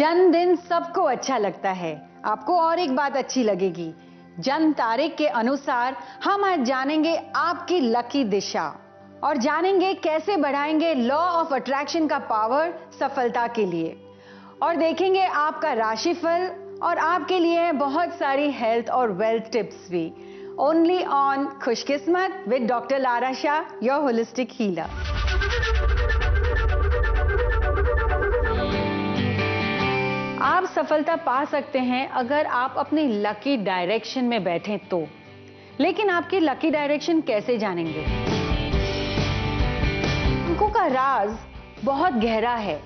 जन्मदिन सबको अच्छा लगता है। आपको और एक बात अच्छी लगेगी। जन्म तारीख के अनुसार हम आज जानेंगे आपकी लकी दिशा और जानेंगे कैसे बढ़ाएंगे लॉ ऑफ अट्रैक्शन का पावर सफलता के लिए, और देखेंगे आपका राशिफल और आपके लिए बहुत सारी हेल्थ और वेल्थ टिप्स भी। ओनली ऑन खुशकिस्मत with doctor Lara Shah, your holistic healer. आप सफलता पा सकते हैं अगर आप अपनी लकी डायरेक्शन में बैठें तो, लेकिन आपकी लकी डायरेक्शन कैसे जानेंगे? अंकों का राज बहुत गहरा है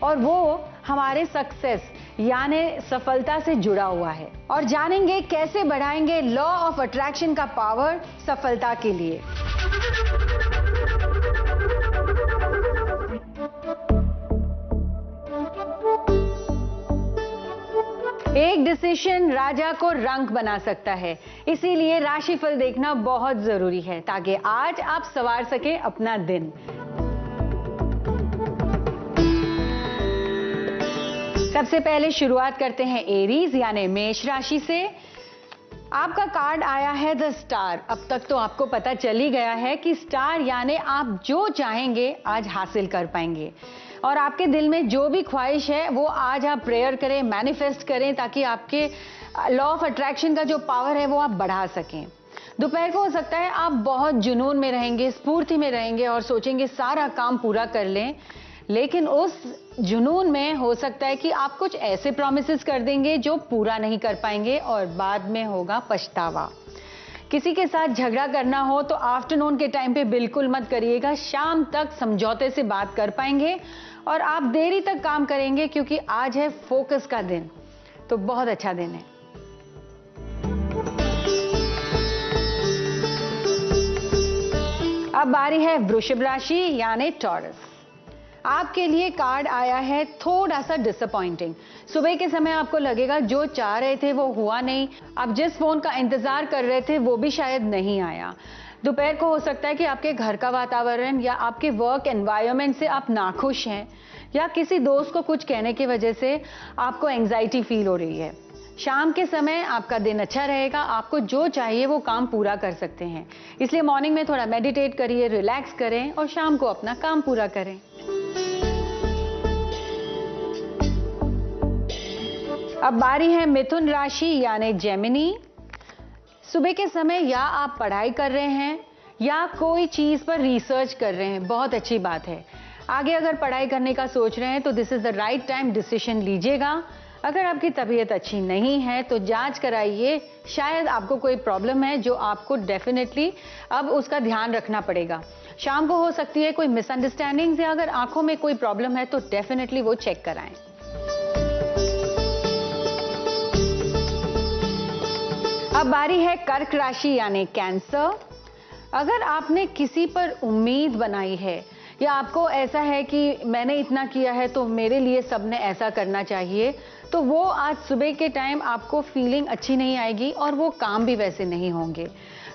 और वो हमारे सक्सेस यानी सफलता से जुड़ा हुआ है, और जानेंगे कैसे बढ़ाएंगे लॉ ऑफ अट्रैक्शन का पावर सफलता के लिए। एक डिसीजन राजा को रंक बना सकता है, इसीलिए राशिफल देखना बहुत जरूरी है ताकि आज आप संवार सकें अपना दिन। सबसे पहले शुरुआत करते हैं एरीज यानी मेष राशि से। आपका कार्ड आया है द स्टार। अब तक तो आपको पता चल ही गया है कि स्टार यानी आप जो चाहेंगे आज हासिल कर पाएंगे, और आपके दिल में जो भी ख्वाहिश है वो आज आप प्रेयर करें, मैनिफेस्ट करें, ताकि आपके लॉ ऑफ अट्रैक्शन का जो पावर है वो आप बढ़ा सकें। दोपहर को हो सकता है आप बहुत जुनून में रहेंगे, स्फूर्ति में रहेंगे और सोचेंगे सारा काम पूरा कर लें, लेकिन उस जुनून में हो सकता है कि आप कुछ ऐसे प्रॉमिसेस कर देंगे जो पूरा नहीं कर पाएंगे और बाद में होगा पछतावा। किसी के साथ झगड़ा करना हो तो आफ्टरनून के टाइम पे बिल्कुल मत करिएगा, शाम तक समझौते से बात कर पाएंगे और आप देरी तक काम करेंगे क्योंकि आज है फोकस का दिन, तो बहुत अच्छा दिन है। अब बारी है वृषभ राशि यानी टॉरस। आपके लिए कार्ड आया है थोड़ा सा डिसअपॉइंटिंग। सुबह के समय आपको लगेगा जो चाह रहे थे वो हुआ नहीं, आप जिस फोन का इंतजार कर रहे थे वो भी शायद नहीं आया। दोपहर को हो सकता है कि आपके घर का वातावरण या आपके वर्क एनवायरनमेंट से आप नाखुश हैं, या किसी दोस्त को कुछ कहने की वजह से आपको एंजाइटी फील हो रही है। शाम के समय आपका दिन अच्छा रहेगा, आपको जो चाहिए वो काम पूरा कर सकते हैं, इसलिए मॉर्निंग में थोड़ा मेडिटेट करिए, रिलैक्स करें और शाम को अपना काम पूरा करें। अब बारी है मिथुन राशि यानी जेमिनी। सुबह के समय या आप पढ़ाई कर रहे हैं या कोई चीज पर रिसर्च कर रहे हैं, बहुत अच्छी बात है। आगे अगर पढ़ाई करने का सोच रहे हैं तो this is the right time, decision लीजिएगा। अगर आपकी तबीयत अच्छी नहीं है तो जांच कराइए, शायद आपको कोई प्रॉब्लम है जो आपको डेफिनेटली अब उसका ध्यान रखना पड़ेगा। शाम को हो सकती है कोई मिसअंडरस्टैंडिंग, या अगर आंखों में कोई प्रॉब्लम है तो डेफिनेटली वो चेक कराएं। अब बारी है कर्क राशि यानी कैंसर। अगर आपने किसी पर उम्मीद बनाई है या आपको ऐसा है कि मैंने इतना किया है तो मेरे लिए सबने ऐसा करना चाहिए, तो वो आज सुबह के टाइम आपको फीलिंग अच्छी नहीं आएगी और वो काम भी वैसे नहीं होंगे।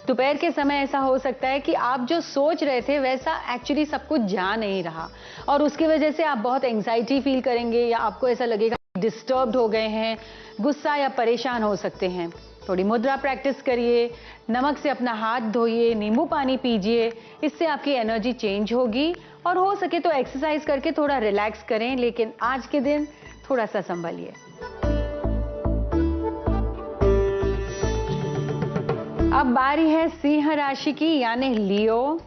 दोपहर के समय ऐसा हो सकता है कि आप जो सोच रहे थे वैसा एक्चुअली सब कुछ जा नहीं रहा, और उसकी वजह से आप बहुत एंग्जाइटी फील करेंगे या आपको ऐसा लगेगा डिस्टर्ब्ड हो गए हैं, गुस्सा या परेशान हो सकते हैं। थोड़ी मुद्रा प्रैक्टिस करिए, नमक से अपना हाथ धोइए, नींबू पानी पीजिए, इससे आपकी एनर्जी चेंज होगी, और हो सके तो एक्सरसाइज करके थोड़ा रिलैक्स करें, लेकिन आज के दिन थोड़ा सा संभलिए। अब बारी है सिंह राशि की यानी लियो।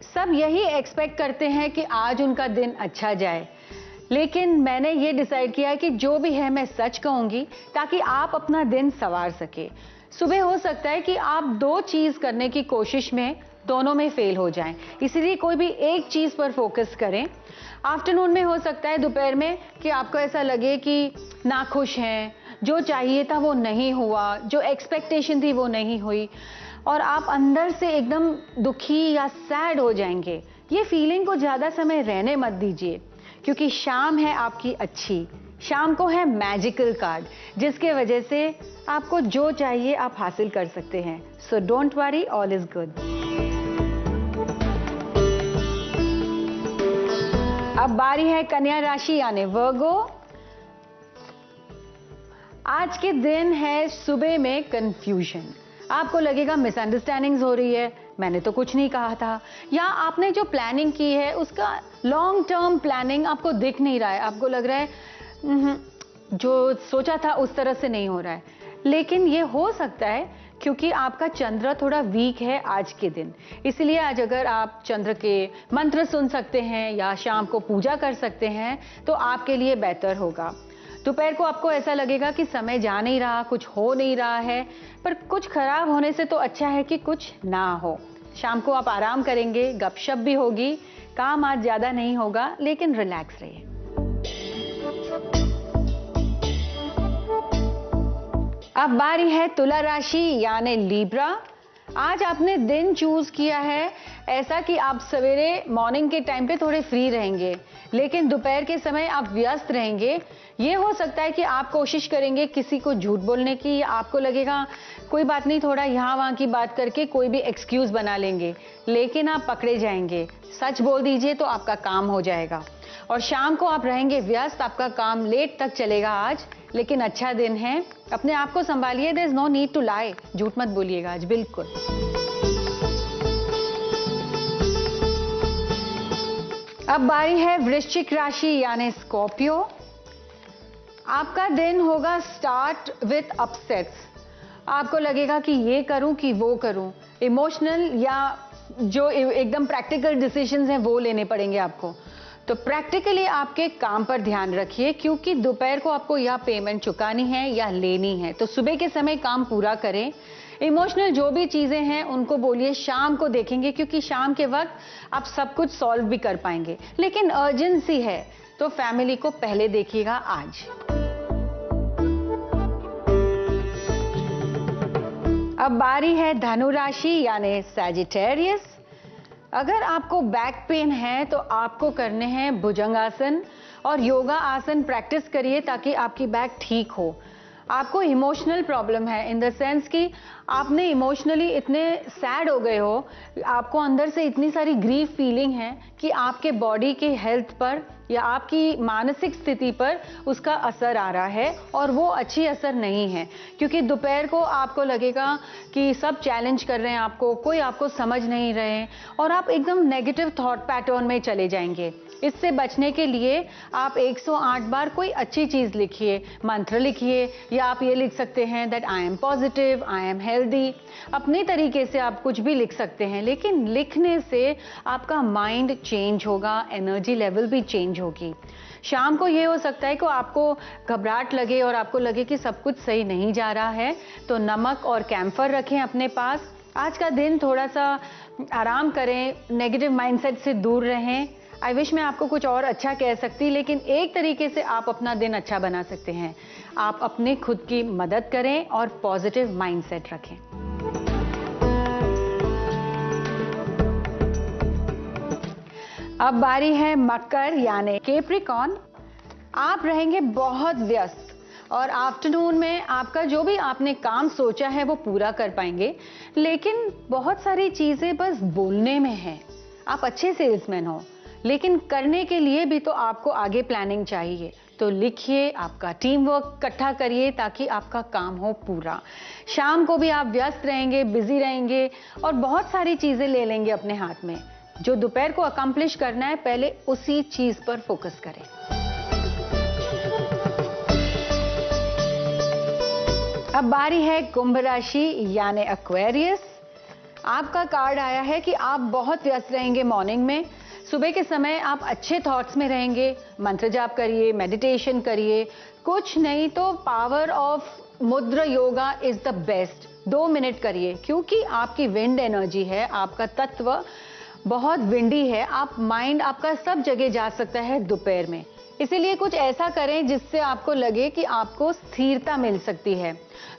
सब यही एक्सपेक्ट करते हैं कि आज उनका दिन अच्छा जाए, लेकिन मैंने ये डिसाइड किया है कि जो भी है मैं सच कहूंगी ताकि आप अपना दिन संवार सके। सुबह हो सकता है कि आप दो चीज करने की कोशिश में दोनों में फेल हो जाएं, इसीलिए कोई भी एक चीज पर फोकस करें। आफ्टरनून में हो सकता है, दोपहर में, कि आपको ऐसा लगे कि नाखुश हैं, जो चाहिए था वो नहीं हुआ, जो एक्सपेक्टेशन थी वो नहीं हुई, और आप अंदर से एकदम दुखी या सैड हो जाएंगे। ये फीलिंग को ज्यादा समय रहने मत दीजिए, क्योंकि शाम है आपकी अच्छी, शाम को है मैजिकल कार्ड, जिसके वजह से आपको जो चाहिए आप हासिल कर सकते हैं। So don't worry, all is good. अब बारी है कन्या राशि यानी वर्गो। आज के दिन है सुबह में कंफ्यूजन। आपको लगेगा मिसअंडरस्टैंडिंग्स हो रही है, मैंने तो कुछ नहीं कहा था, या आपने जो प्लानिंग की है उसका लॉन्ग टर्म प्लानिंग आपको दिख नहीं रहा है। आपको लग रहा है जो सोचा था उस तरह से नहीं हो रहा है। लेकिन ये हो सकता है क्योंकि आपका चंद्र थोड़ा वीक है आज के दिन। इसलिए आज अगर आप चंद्र के मंत्र सुन सकते हैं या शाम को पूजा कर सकते हैं तो आपके लिए बेहतर होगा। दोपहर को आपको ऐसा लगेगा कि समय जा नहीं रहा, कुछ हो नहीं रहा है, पर कुछ खराब होने से तो अच्छा है कि कुछ ना हो। शाम को आप आराम करेंगे, गपशप भी होगी, काम आज ज्यादा नहीं होगा, लेकिन रिलैक्स रहिए। अब बारी है तुला राशि यानी लीब्रा। आज आपने दिन चूज किया है ऐसा कि आप सवेरे मॉर्निंग के टाइम पे थोड़े फ्री रहेंगे, लेकिन दोपहर के समय आप व्यस्त रहेंगे। ये हो सकता है कि आप कोशिश करेंगे किसी को झूठ बोलने की, या आपको लगेगा कोई बात नहीं, थोड़ा यहाँ वहाँ की बात करके कोई भी एक्सक्यूज बना लेंगे, लेकिन आप पकड़े जाएंगे। सच बोल दीजिए तो आपका काम हो जाएगा। और शाम को आप रहेंगे व्यस्त, आपका काम लेट तक चलेगा आज, लेकिन अच्छा दिन है। अपने आप को संभालिए, there is no need to lie. झूठ मत बोलिएगा आज बिल्कुल। अब बारी है वृश्चिक राशि यानी स्कॉर्पियो। आपका दिन होगा स्टार्ट विथ अपसेट्स। आपको लगेगा कि ये करूं कि वो करूं। इमोशनल या जो एकदम प्रैक्टिकल डिसीजंस हैं वो लेने पड़ेंगे आपको। तो प्रैक्टिकली आपके काम पर ध्यान रखिए, क्योंकि दोपहर को आपको या पेमेंट चुकानी है या लेनी है। तो सुबह के समय काम पूरा करें। इमोशनल जो भी चीजें हैं उनको बोलिए शाम को देखेंगे, क्योंकि शाम के वक्त आप सब कुछ सॉल्व भी कर पाएंगे। लेकिन अर्जेंसी है तो फैमिली को पहले देखिएगा आज। अब बारी है धनु राशि यानी सैजिटेरियस। अगर आपको बैक पेन है तो आपको करने हैं भुजंगासन और योगा आसन प्रैक्टिस करिए ताकि आपकी बैक ठीक हो। आपको इमोशनल प्रॉब्लम है इन द सेंस कि आपने इमोशनली इतने सैड हो गए हो, आपको अंदर से इतनी सारी ग्रीफ फीलिंग है कि आपके बॉडी के हेल्थ पर या आपकी मानसिक स्थिति पर उसका असर आ रहा है, और वो अच्छी असर नहीं है। क्योंकि दोपहर को आपको लगेगा कि सब चैलेंज कर रहे हैं आपको, कोई आपको समझ नहीं रहे हैं, और आप एकदम नेगेटिव थॉट पैटर्न में चले जाएंगे। इससे बचने के लिए आप 108 बार कोई अच्छी चीज लिखिए, मंत्र लिखिए, या आप ये लिख सकते हैं that I am positive, I am healthy. अपने तरीके से आप कुछ भी लिख सकते हैं, लेकिन लिखने से आपका माइंड चेंज होगा, एनर्जी लेवल भी चेंज होगी। शाम को ये हो सकता है कि आपको घबराहट लगे और आपको लगे कि सब कुछ सही नहीं जा रहा है, तो नमक और कैम्फर रखें अपने पास। आज का दिन थोड़ा सा आराम करें, नेगेटिव माइंडसेट से दूर रहें। आई विश मैं आपको कुछ और अच्छा कह सकती, लेकिन एक तरीके से आप अपना दिन अच्छा बना सकते हैं। आप अपने खुद की मदद करें और पॉजिटिव माइंडसेट रखें। अब बारी है मकर यानी कैप्रिकॉर्न। आप रहेंगे बहुत व्यस्त और आफ्टरनून में आपका जो भी आपने काम सोचा है वो पूरा कर पाएंगे, लेकिन बहुत सारी चीजें बस बोलने में है। आप अच्छे सेल्समैन हो, लेकिन करने के लिए भी तो आपको आगे प्लानिंग चाहिए। तो लिखिए, आपका टीम वर्क इकट्ठा करिए ताकि आपका काम हो पूरा। शाम को भी आप व्यस्त रहेंगे, बिजी रहेंगे और बहुत सारी चीजें ले लेंगे अपने हाथ में। जो दोपहर को अकम्प्लिश करना है, पहले उसी चीज पर फोकस करें। अब बारी है कुंभ राशि यानी एक्वेरियस। आपका कार्ड आया है कि आप बहुत व्यस्त रहेंगे मॉर्निंग में। सुबह के समय आप अच्छे थॉट्स में रहेंगे। मंत्र जाप करिए, मेडिटेशन करिए, कुछ नहीं तो पावर ऑफ मुद्रा yoga is the best. 2 minute करिए, क्योंकि आपकी विंड एनर्जी है, आपका तत्व बहुत विंडी है। आप माइंड आपका सब जगह जा सकता है दोपहर में। इसीलिए कुछ ऐसा करें जिससे आपको लगे कि आपको स्थिरता मिल सकती है।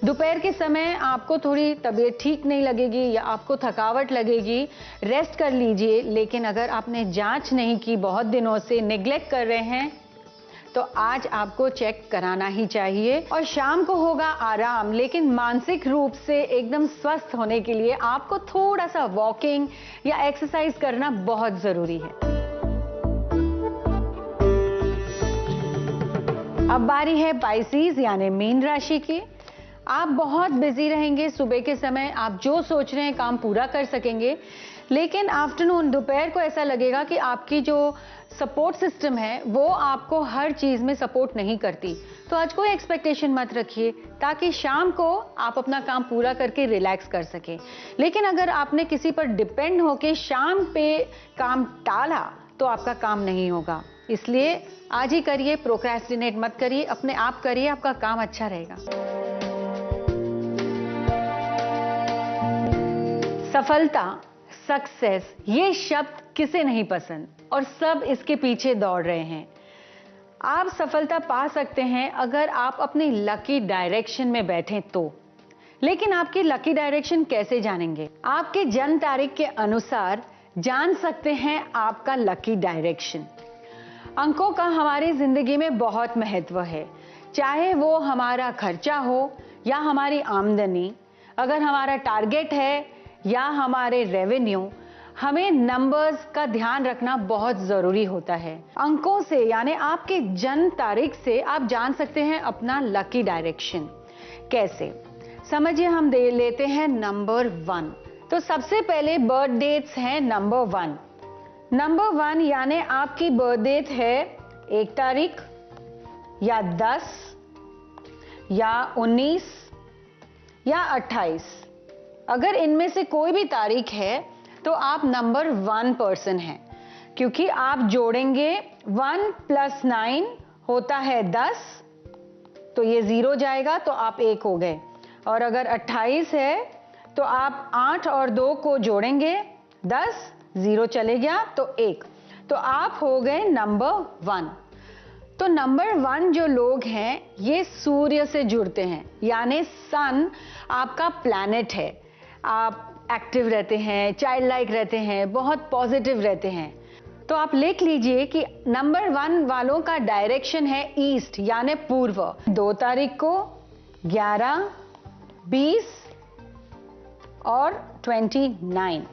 दोपहर के समय आपको थोड़ी तबीयत ठीक नहीं लगेगी या आपको थकावट लगेगी, रेस्ट कर लीजिए। लेकिन अगर आपने जांच नहीं की, बहुत दिनों से नेग्लेक्ट कर रहे हैं, तो आज आपको चेक कराना ही चाहिए। और शाम को होगा आराम, लेकिन मानसिक रूप से एकदम स्वस्थ होने के लिए आपको थोड़ा सा वॉकिंग या एक्सरसाइज करना बहुत जरूरी है। अब बारी है पाइसेस यानी मीन राशि की। आप बहुत बिजी रहेंगे, सुबह के समय आप जो सोच रहे हैं काम पूरा कर सकेंगे, लेकिन आफ्टरनून दोपहर को ऐसा लगेगा कि आपकी जो सपोर्ट सिस्टम है वो आपको हर चीज में सपोर्ट नहीं करती। तो आज कोई एक्सपेक्टेशन मत रखिए, ताकि शाम को आप अपना काम पूरा करके रिलैक्स कर सके। लेकिन अगर आपने किसी पर डिपेंड होके शाम पे काम टाला तो आपका काम नहीं होगा। इसलिए आज ही करिए, प्रोक्रेस्टिनेट मत करिए, अपने आप करिए, आपका काम अच्छा रहेगा। सफलता, सक्सेस, ये शब्द किसे नहीं पसंद और सब इसके पीछे दौड़ रहे हैं। आप सफलता पा सकते हैं अगर आप अपनी लकी डायरेक्शन में बैठें तो। लेकिन आपकी लकी डायरेक्शन कैसे जानेंगे? आपके जन्म तारीख के अनुसार जान सकते हैं आपका लकी डायरेक्शन। अंकों का हमारी जिंदगी में बहुत महत्व है, चाहे वो हमारा खर्चा हो या हमारी आमदनी। अगर हमारा टारगेट है या हमारे रेवेन्यू, हमें नंबर्स का ध्यान रखना बहुत जरूरी होता है। अंकों से यानी आपके जन्म तारीख से आप जान सकते हैं अपना लकी डायरेक्शन। कैसे समझिए, हम दे लेते हैं नंबर 1। तो सबसे पहले बर्थ डेट्स हैं नंबर 1। नंबर 1 यानी आपकी बर्थ डेट है 1 तारीख या 10 या 19 या 28। अगर इनमें से कोई भी तारीख है तो आप नंबर 1 पर्सन हैं, क्योंकि आप जोड़ेंगे 1 + 9 होता है 10, तो ये 0 जाएगा तो आप 1 हो गए। और अगर 28 है तो आप 8 और 2 को जोड़ेंगे 10, 0 चले गया तो 1, तो आप हो गए नंबर 1। तो नंबर 1 जो लोग हैं ये सूर्य से जुड़ते हैं, यानी सन आपका प्लैनेट है। आप एक्टिव रहते हैं, चाइल्ड लाइक रहते हैं, बहुत पॉजिटिव रहते हैं। तो आप लिख लीजिए कि नंबर 1 वालों का डायरेक्शन है ईस्ट यानी पूर्व। 2 तारीख को 11, 20 और 29।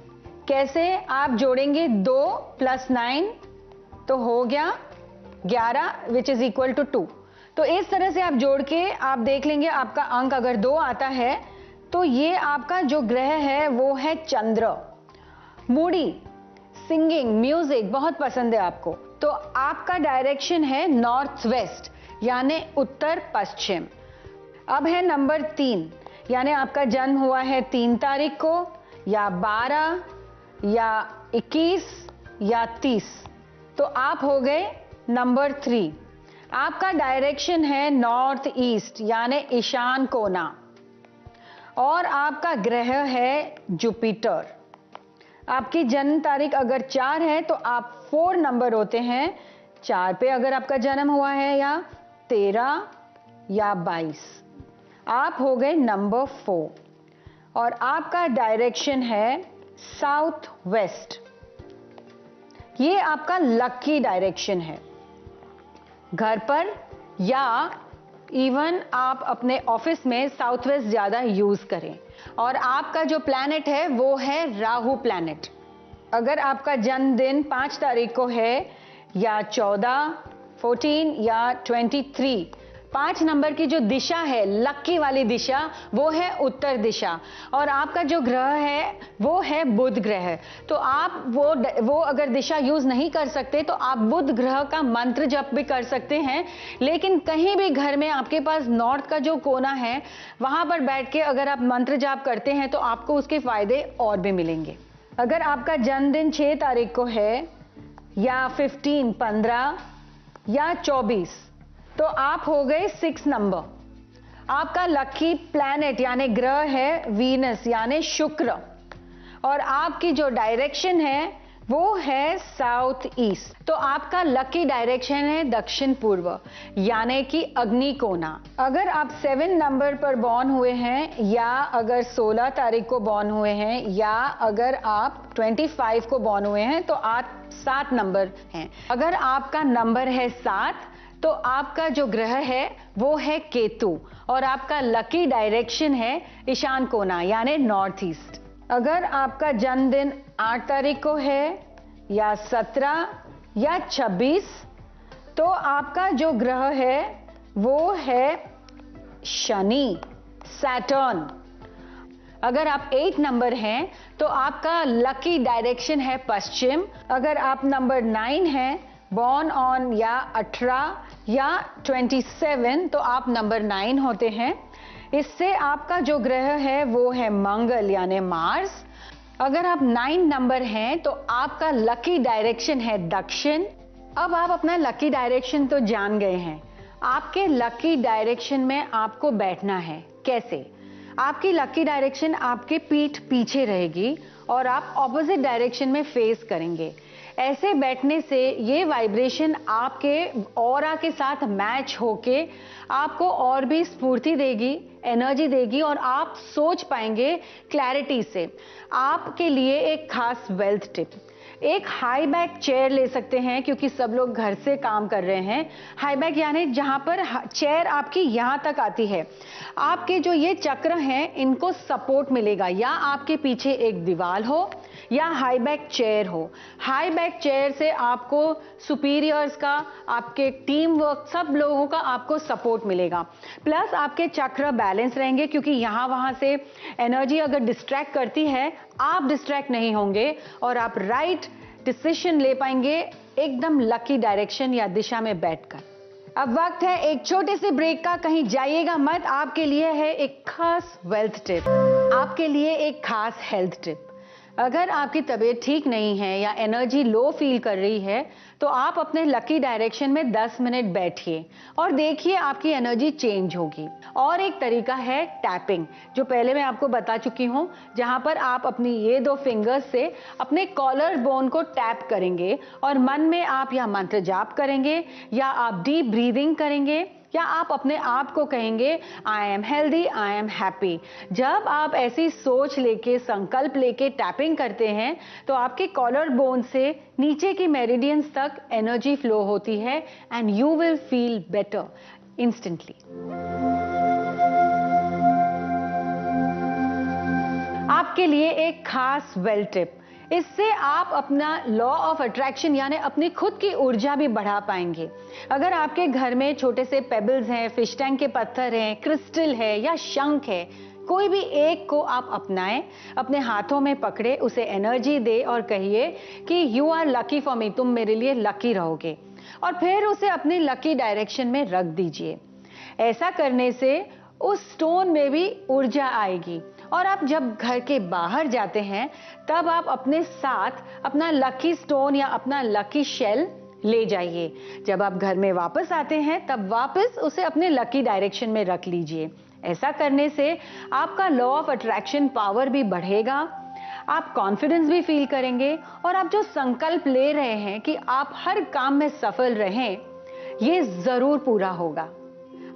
कैसे आप जोड़ेंगे? 2 + 9 तो हो गया 11 विच इज इक्वल टू 2। तो इस तरह से आप जोड़ के आप देख लेंगे आपका अंक अगर 2 आता है तो ये आपका जो ग्रह है वो है चंद्र। मूडी, सिंगिंग, म्यूजिक बहुत पसंद है आपको, तो आपका डायरेक्शन है नॉर्थ वेस्ट यानी उत्तर पश्चिम। अब है नंबर 3 यानी आपका जन्म हुआ है 3 तारीख को या 12 या 21 या 30, तो आप हो गए नंबर 3। आपका डायरेक्शन है नॉर्थ ईस्ट यानी ईशान कोना, और आपका ग्रह है जुपिटर। आपकी जन्म तारीख अगर 4 है तो आप 4 नंबर होते हैं। 4 पे अगर आपका जन्म हुआ है या 13 या 22, आप हो गए नंबर 4। और आपका डायरेक्शन है साउथ वेस्ट, ये आपका लकी डायरेक्शन है। घर पर या इवन आप अपने ऑफिस में साउथ वेस्ट ज्यादा यूज करें। और आपका जो प्लैनेट है वो है राहु प्लैनेट। अगर आपका जन्मदिन 5 तारीख को है या 14, 14 या 23, 5 नंबर की जो दिशा है लकी वाली दिशा वो है उत्तर दिशा, और आपका जो ग्रह है वो है बुध ग्रह। तो आप वो अगर दिशा यूज नहीं कर सकते तो आप बुध ग्रह का मंत्र जप भी कर सकते हैं। लेकिन कहीं भी घर में आपके पास नॉर्थ का जो कोना है वहां पर बैठ के अगर आप मंत्र जाप करते हैं तो आपको उसके फायदे और भी मिलेंगे। अगर आपका जन्मदिन 6 तारीख को है या 15, 15 या 24, तो आप हो गए 6 नंबर। आपका लकी प्लैनेट यानी ग्रह है वीनस यानी शुक्र, और आपकी जो डायरेक्शन है वो है साउथ ईस्ट। तो आपका लकी डायरेक्शन है दक्षिण पूर्व यानी कि अग्नि कोना। अगर आप 7 नंबर पर बॉर्न हुए हैं या अगर 16 तारीख को बॉर्न हुए हैं या अगर आप 25 को बॉर्न हुए हैं तो आप 7 नंबर हैं। अगर आपका नंबर है 7 तो आपका जो ग्रह है वो है केतु, और आपका लकी डायरेक्शन है ईशान कोना यानी नॉर्थ ईस्ट। अगर आपका जन्मदिन 8 तारीख को है या 17 या 26, तो आपका जो ग्रह है वो है शनि, सैटर्न। अगर आप 8 नंबर हैं तो आपका लकी डायरेक्शन है पश्चिम। अगर आप नंबर 9 हैं, बॉर्न ऑन या 18 या 27, तो आप नंबर 9 होते हैं। इससे आपका जो ग्रह है वो है मंगल यानी मार्स। अगर आप 9 नंबर हैं तो आपका लकी डायरेक्शन है दक्षिण। अब आप अपना लकी डायरेक्शन तो जान गए हैं। आपके लकी डायरेक्शन में आपको बैठना है। कैसे? आपकी लकी डायरेक्शन आपके पीठ पीछे रहेगी और आप ऑपोजिट डायरेक्शन में फेस करेंगे। ऐसे बैठने से ये वाइब्रेशन आपके ऑरा के साथ मैच होके आपको और भी स्फूर्ति देगी, एनर्जी देगी और आप सोच पाएंगे क्लैरिटी से। आपके लिए एक खास वेल्थ टिप, एक हाई बैक चेयर ले सकते हैं, क्योंकि सब लोग घर से काम कर रहे हैं। हाई बैक यानी जहां पर चेयर आपकी यहां तक आती है। आपके जो ये चक्र हैं इनको सपोर्ट मिलेगा, या आपके पीछे एक दीवार हो या हाई बैक चेयर हो। हाई बैक चेयर से आपको सुपीरियर्स का, आपके टीम वर्क, सब लोगों का आपको सपोर्ट मिलेगा। प्लस आपके चक्र बैलेंस रहेंगे, क्योंकि यहाँ वहां से एनर्जी अगर डिस्ट्रैक्ट करती है, आप डिस्ट्रैक्ट नहीं होंगे और आप राइट डिसीजन ले पाएंगे एकदम लकी डायरेक्शन या दिशा में बैठकर। अब वक्त है एक छोटे से ब्रेक का, कहीं जाइएगा मत। आपके लिए है एक खास वेल्थ टिप, आपके लिए एक खास हेल्थ टिप। अगर आपकी तबीयत ठीक नहीं है या एनर्जी लो फील कर रही है तो आप अपने लकी डायरेक्शन में 10 मिनट बैठिए और देखिए आपकी एनर्जी चेंज होगी। और एक तरीका है टैपिंग, जो पहले मैं आपको बता चुकी हूं, जहां पर आप अपनी ये 2 फिंगर्स से अपने कॉलर बोन को टैप करेंगे और मन में आप या मंत्र जाप करेंगे या आप डीप ब्रीदिंग करेंगे या आप अपने आप को कहेंगे I am healthy, I am happy. जब आप ऐसी सोच लेके, संकल्प लेके टैपिंग करते हैं तो आपके कॉलर बोन से नीचे की मेरिडियंस तक एनर्जी फ्लो होती है and you will feel better instantly. आपके लिए एक खास वेल टिप, इससे आप अपना लॉ ऑफ अट्रैक्शन यानी अपनी खुद की ऊर्जा भी बढ़ा पाएंगे। अगर आपके घर में छोटे से पेबल्स हैं, फिश टैंक के पत्थर हैं, क्रिस्टल है या शंख है, कोई भी एक को आप अपनाएं, अपने हाथों में पकड़े, उसे एनर्जी दे और कहिए कि you are lucky for me, तुम मेरे लिए लकी रहोगे, और फिर उसे अपनी लकी डायरेक्शन में रख दीजिए। ऐसा करने से उस स्टोन में भी ऊर्जा आएगी और आप जब घर के बाहर जाते हैं तब आप अपने साथ अपना लकी स्टोन या अपना लकी शेल ले जाइए। जब आप घर में वापस आते हैं तब वापस उसे अपने लकी डायरेक्शन में रख लीजिए। ऐसा करने से आपका लॉ ऑफ अट्रैक्शन पावर भी बढ़ेगा, आप कॉन्फिडेंस भी फील करेंगे और आप जो संकल्प ले रहे हैं कि आप हर काम में सफल रहें, ये जरूर पूरा होगा।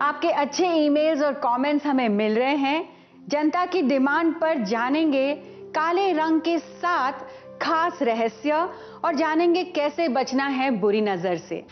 आपके अच्छे ईमेल्स और कमेंट्स हमें मिल रहे हैं। जनता की डिमांड पर जानेंगे काले रंग के साथ खास रहस्य और जानेंगे कैसे बचना है बुरी नजर से।